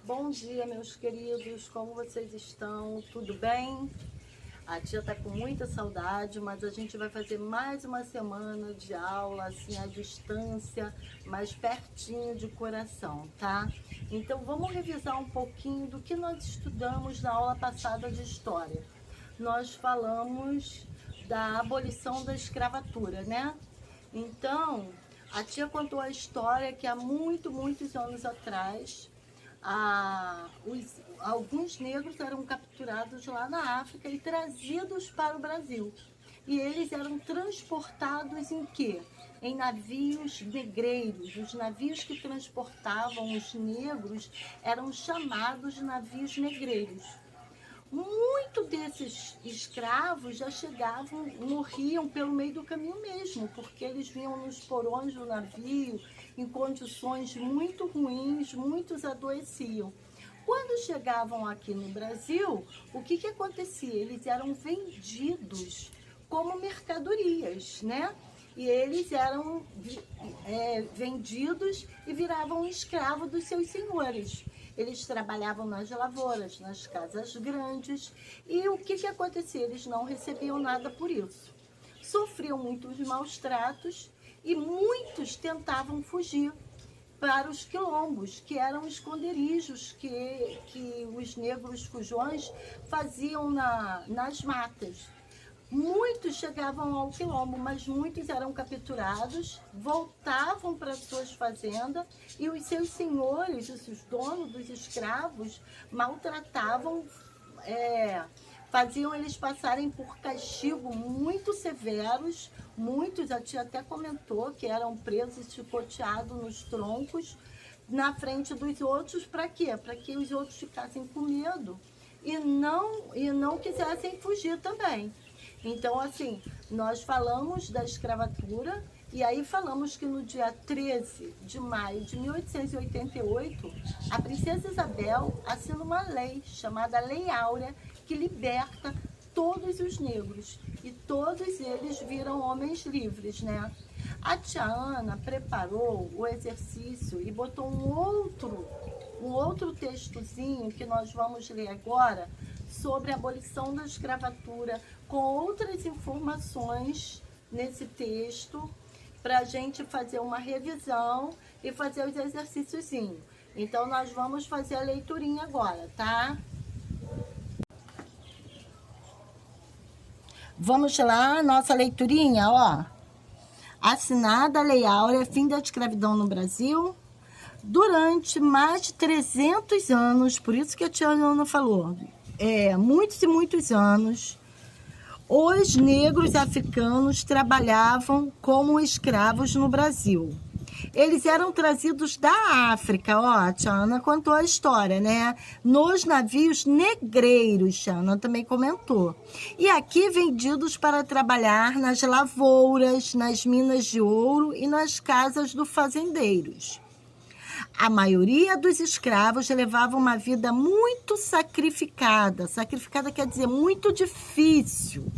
Bom dia, meus queridos, como vocês estão? Tudo bem? A tia tá com muita saudade, mas a gente vai fazer mais uma semana de aula, assim, à distância, mais pertinho de coração, tá? Então, vamos revisar um pouquinho do que nós estudamos na aula passada de História. Nós falamos da abolição da escravatura, né? Então, a tia contou a história que há muitos anos atrás, alguns negros eram capturados lá na África e trazidos para o Brasil. E eles eram transportados em quê? Em navios negreiros. Os navios que transportavam os negros eram chamados de navios negreiros. Muito desses escravos já chegavam, morriam pelo meio do caminho mesmo, porque eles vinham nos porões do navio em condições muito ruins, muitos adoeciam. Quando chegavam aqui no Brasil, o que acontecia? Eles eram vendidos como mercadorias, né? E eles eram vendidos e viravam escravos dos seus senhores. Eles trabalhavam nas lavouras, nas casas grandes. E o que acontecia? Eles não recebiam nada por isso. Sofriam muitos maus tratos e muitos tentavam fugir para os quilombos, que eram esconderijos que os negros fujões faziam nas matas. Muitos chegavam ao quilombo, mas muitos eram capturados, voltavam para suas fazendas e os seus senhores, os donos dos escravos, maltratavam, faziam eles passarem por castigo muito severos. Muitos, a tia até comentou, que eram presos e chicoteados nos troncos, na frente dos outros, para quê? Para que os outros ficassem com medo e não quisessem fugir também. Então, assim, nós falamos da escravatura e aí falamos que no dia 13 de maio de 1888, a princesa Isabel assina uma lei chamada Lei Áurea, que liberta todos os negros e todos eles viram homens livres, né? A tia Ana preparou o exercício e botou um outro textozinho que nós vamos ler agora sobre a abolição da escravatura, com outras informações nesse texto, para a gente fazer uma revisão e fazer os exercíciozinhos. Então, nós vamos fazer a leiturinha agora, tá? Vamos lá, nossa leiturinha, ó. Assinada a Lei Áurea, fim da escravidão no Brasil. Durante mais de 300 anos, por isso que a tia Ana falou, muitos e muitos anos, os negros africanos trabalhavam como escravos no Brasil. Eles eram trazidos da África, ó, a tia Ana contou a história, né? Nos navios negreiros, a tia Ana também comentou. E aqui vendidos para trabalhar nas lavouras, nas minas de ouro e nas casas dos fazendeiros. A maioria dos escravos levava uma vida muito sacrificada. Sacrificada quer dizer muito difícil.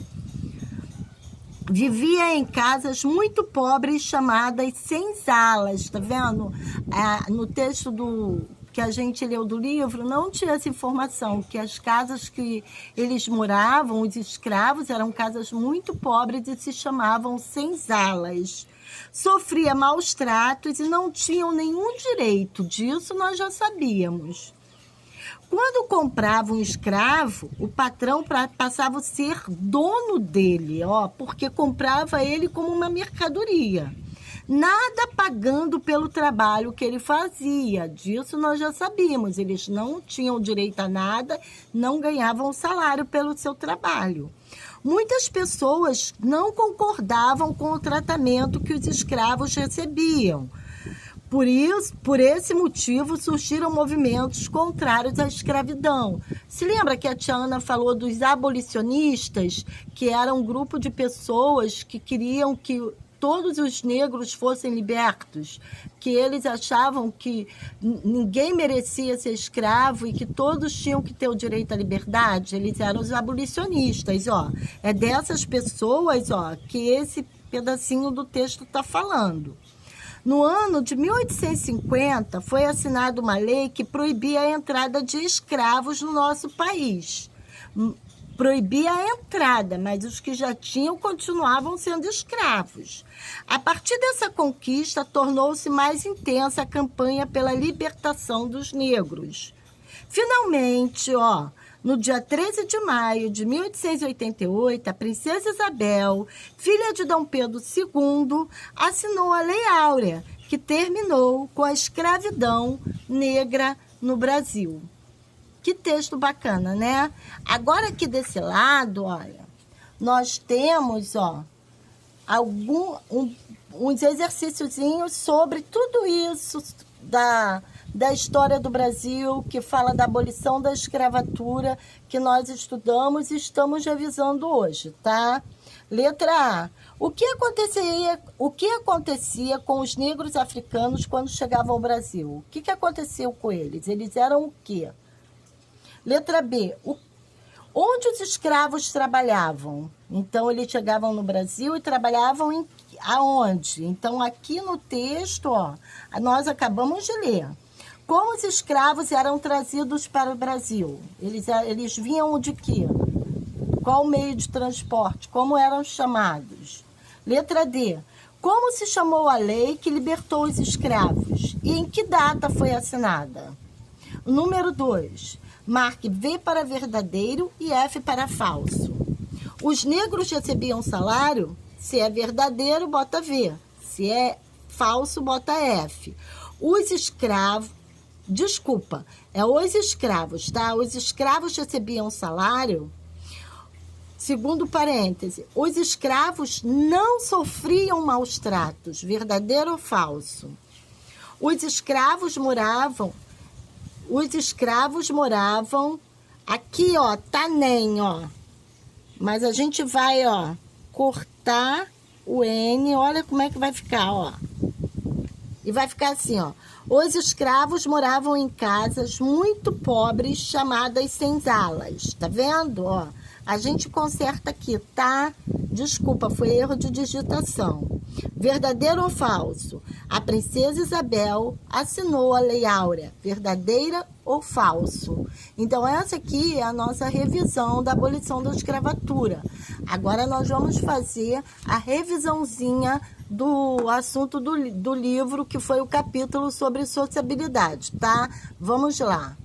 Vivia em casas muito pobres, chamadas senzalas, tá vendo? No texto que a gente leu do livro, não tinha essa informação, que as casas que eles moravam, os escravos, eram casas muito pobres e se chamavam senzalas. Sofria maus tratos e não tinham nenhum direito, disso nós já sabíamos. Quando comprava um escravo, o patrão passava a ser dono dele, ó, porque comprava ele como uma mercadoria. Nada pagando pelo trabalho que ele fazia, disso nós já sabíamos. Eles não tinham direito a nada, não ganhavam salário pelo seu trabalho. Muitas pessoas não concordavam com o tratamento que os escravos recebiam. Por esse motivo, surgiram movimentos contrários à escravidão. Se lembra que a tia Ana falou dos abolicionistas, que era um grupo de pessoas que queriam que todos os negros fossem libertos, que eles achavam que ninguém merecia ser escravo e que todos tinham que ter o direito à liberdade? Eles eram os abolicionistas, ó. É dessas pessoas, ó, que esse pedacinho do texto está falando. No ano de 1850, foi assinada uma lei que proibia a entrada de escravos no nosso país. Proibia a entrada, mas os que já tinham continuavam sendo escravos. A partir dessa conquista, tornou-se mais intensa a campanha pela libertação dos negros. Finalmente, no dia 13 de maio de 1888, a princesa Isabel, filha de Dom Pedro II, assinou a Lei Áurea, que terminou com a escravidão negra no Brasil. Que texto bacana, né? Agora aqui desse lado, olha, nós temos, uns exercíciozinhos sobre tudo isso da história do Brasil, que fala da abolição da escravatura, que nós estudamos e estamos revisando hoje, tá? Letra A. O que acontecia com os negros africanos quando chegavam ao Brasil? O que aconteceu com eles? Eles eram o quê? Letra B. Onde os escravos trabalhavam? Então, eles chegavam no Brasil e trabalhavam aonde? Então, aqui no texto, nós acabamos de ler. Como os escravos eram trazidos para o Brasil? Eles vinham de quê? Qual meio de transporte? Como eram chamados? Letra D. Como se chamou a lei que libertou os escravos? E em que data foi assinada? Número 2. Marque V para verdadeiro e F para falso. Os negros recebiam salário? Se é verdadeiro, bota V. Se é falso, bota F. Os escravos... Desculpa, os escravos, tá? Os escravos recebiam salário? Segundo parêntese, os escravos não sofriam maus tratos, verdadeiro ou falso? Os escravos moravam aqui, tá nem, Mas a gente vai, cortar o N, olha como é que vai ficar, E vai ficar assim, Os escravos moravam em casas muito pobres, chamadas senzalas. Tá vendo, A gente conserta aqui, tá? Desculpa, foi erro de digitação. Verdadeiro ou falso? A princesa Isabel assinou a Lei Áurea. Verdadeira ou falso? Então, essa aqui é a nossa revisão da abolição da escravatura. Agora, nós vamos fazer a revisãozinha do assunto do livro, que foi o capítulo sobre sociabilidade, tá? Vamos lá.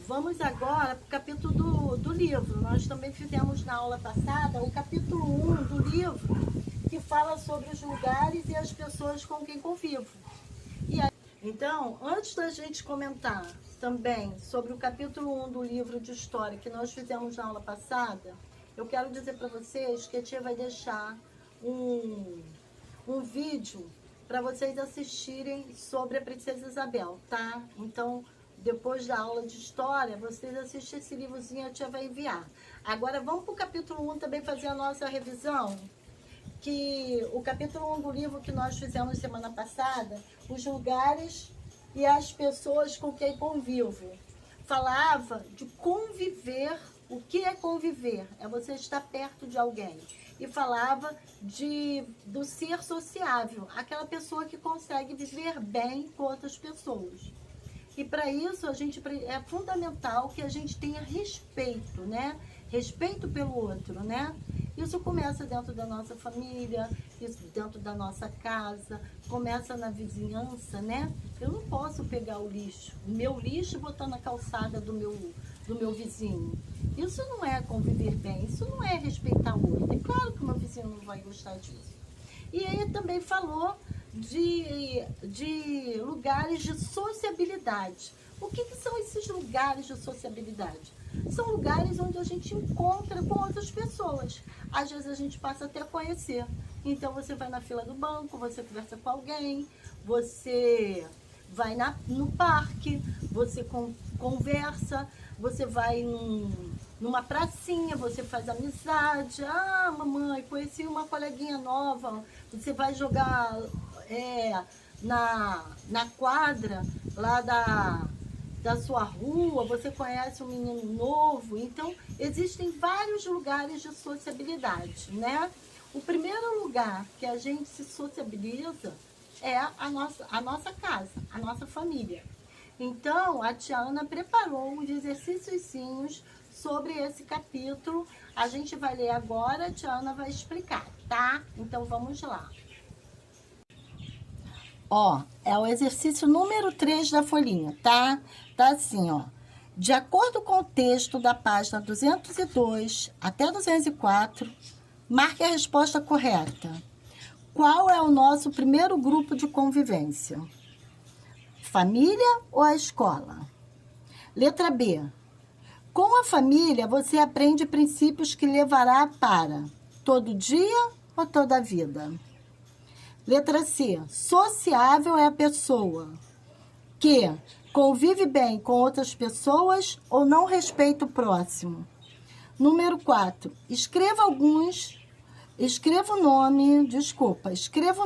Vamos agora para o capítulo do livro. Nós também fizemos na aula passada o capítulo 1 do livro, que fala sobre os lugares e as pessoas com quem convivo. Então, antes da gente comentar também sobre o capítulo 1 do livro de história que nós fizemos na aula passada, eu quero dizer para vocês que a tia vai deixar um vídeo para vocês assistirem sobre a princesa Isabel, tá? Então, depois da aula de história, vocês assistem esse livrozinho, a tia vai enviar. Agora, vamos para o capítulo 1 também fazer a nossa revisão, que o capítulo 1 do livro que nós fizemos semana passada, os lugares e as pessoas com quem convivo, falava de conviver. O que é conviver? É você estar perto de alguém. E falava do ser sociável, aquela pessoa que consegue viver bem com outras pessoas. E para isso, é fundamental que a gente tenha respeito, né? Respeito pelo outro, né? Isso começa dentro da nossa família, isso dentro da nossa casa, começa na vizinhança, né? Eu não posso pegar o meu lixo e botar na calçada do meu vizinho. Isso não é conviver bem, isso não é respeitar o outro. É claro que o meu vizinho não vai gostar disso. E ele também falou de lugares de sociabilidade. O que são esses lugares de sociabilidade? São lugares onde a gente encontra com outras pessoas. Às vezes a gente passa até a conhecer. Então você vai na fila do banco, você conversa com alguém, você vai no parque, você conversa, você vai numa pracinha, você faz amizade. Ah, mamãe, conheci uma coleguinha nova. Você vai jogar na quadra lá da sua rua, você conhece um menino novo. Então, existem vários lugares de sociabilidade, né? O primeiro lugar que a gente se sociabiliza é a nossa casa, a nossa família. Então, a tia Ana preparou uns exercíciozinhos sobre esse capítulo. A gente vai ler agora, a tia Ana vai explicar, tá? Então, vamos lá. Ó, é o exercício número 3 da folhinha, tá? Tá assim, ó. De acordo com o texto da página 202 até 204, marque a resposta correta. Qual é o nosso primeiro grupo de convivência? Família ou a escola? Letra B. Com a família, você aprende princípios que levará para todo dia ou toda a vida. Letra C. Sociável é a pessoa que convive bem com outras pessoas ou não respeita o próximo. Número 4. Escreva o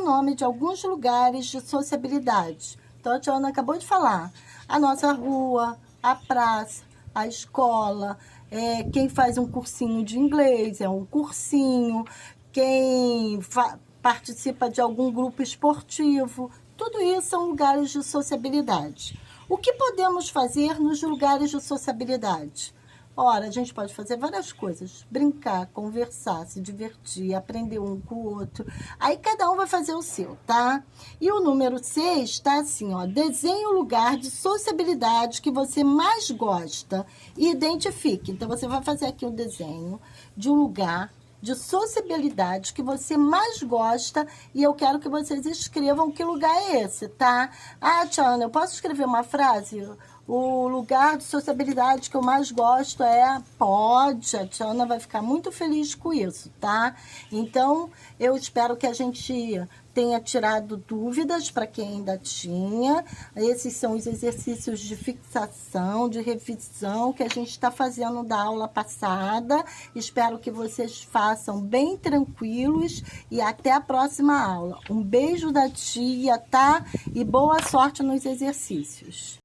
nome de alguns lugares de sociabilidade. Então, a tia Ana acabou de falar. A nossa rua, a praça, a escola, quem faz um cursinho de inglês é um cursinho, quem participa de algum grupo esportivo. Tudo isso são lugares de sociabilidade. O que podemos fazer nos lugares de sociabilidade? Ora, a gente pode fazer várias coisas. Brincar, conversar, se divertir, aprender um com o outro. Aí cada um vai fazer o seu, tá? E o número 6 tá assim, ó. Desenhe o lugar de sociabilidade que você mais gosta e identifique. Então, você vai fazer aqui o desenho de um lugar de sociabilidade que você mais gosta e eu quero que vocês escrevam que lugar é esse, tá? Ah, tia Ana, eu posso escrever uma frase? O lugar de sociabilidade que eu mais gosto é... Pode, a tia Ana vai ficar muito feliz com isso, tá? Então, eu espero que a gente tenha tirado dúvidas para quem ainda tinha. Esses são os exercícios de fixação, de revisão que a gente está fazendo da aula passada. Espero que vocês façam bem tranquilos e até a próxima aula. Um beijo da tia, tá? E boa sorte nos exercícios.